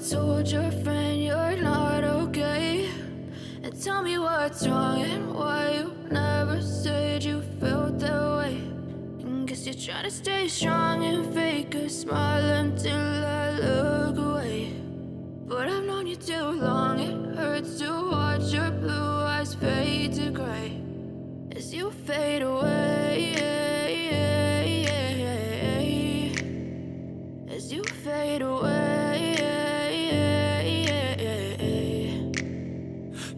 told your friend you're not okay? And tell me what's wrong and why you never said you felt that way. And guess you're trying to stay strong and fake a smile until I look away. But I've known you too long, it hurts to watch your blue eyes fade to gray as you fade away, as you fade away.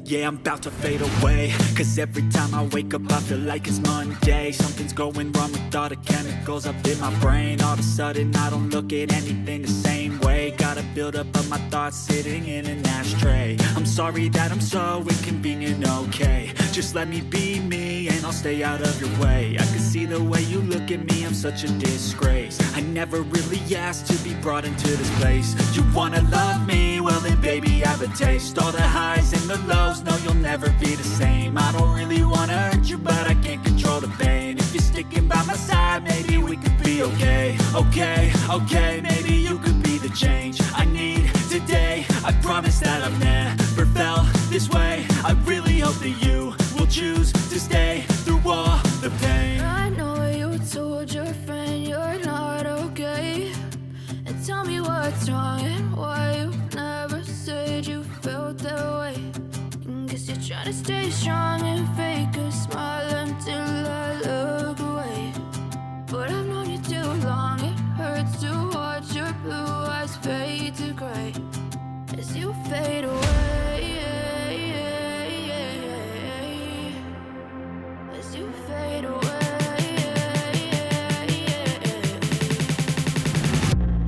Yeah, I'm about to fade away, cause every time I wake up I feel like it's Monday. Something's going wrong with all the chemicals up in my brain. All of a sudden I don't look at anything the same way. Gotta build up of my thoughts sitting in an ashtray. I'm sorry that I'm so inconvenient, okay? Just let me be me and I'll stay out of your way. I can see the way you look at me, I'm such a disgrace. I never really asked to be brought into this place. You wanna love me? Well then baby have a taste. All the highs and the lows, no you'll never be the same. I don't really wanna hurt you but I can't control the pain. If you're sticking by my side maybe we could be okay. Okay, maybe you could be the change I need today. I promise that I've never felt this way. I really hope that you will choose to stay through all the pain. I know you told your friend you're not okay. And tell me what's wrong and why you never said you felt that way. And guess you're trying to stay strong and fake a smile until I look away. But I've known you too long, it hurts to watch your blue eyes fade to gray as you fade away, as you fade away,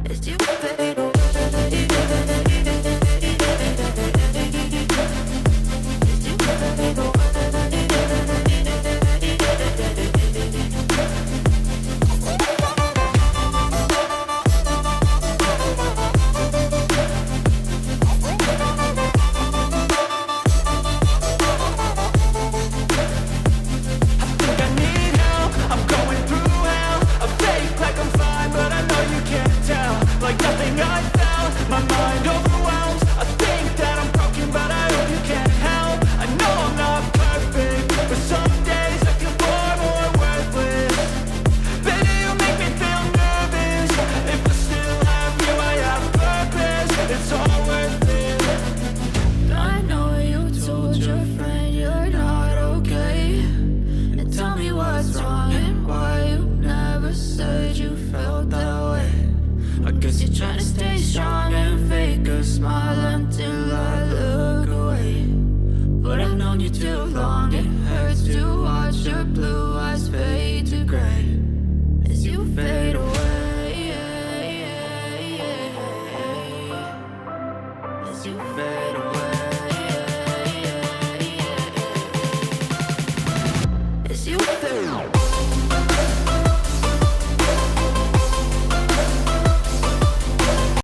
as you fade away. As you fade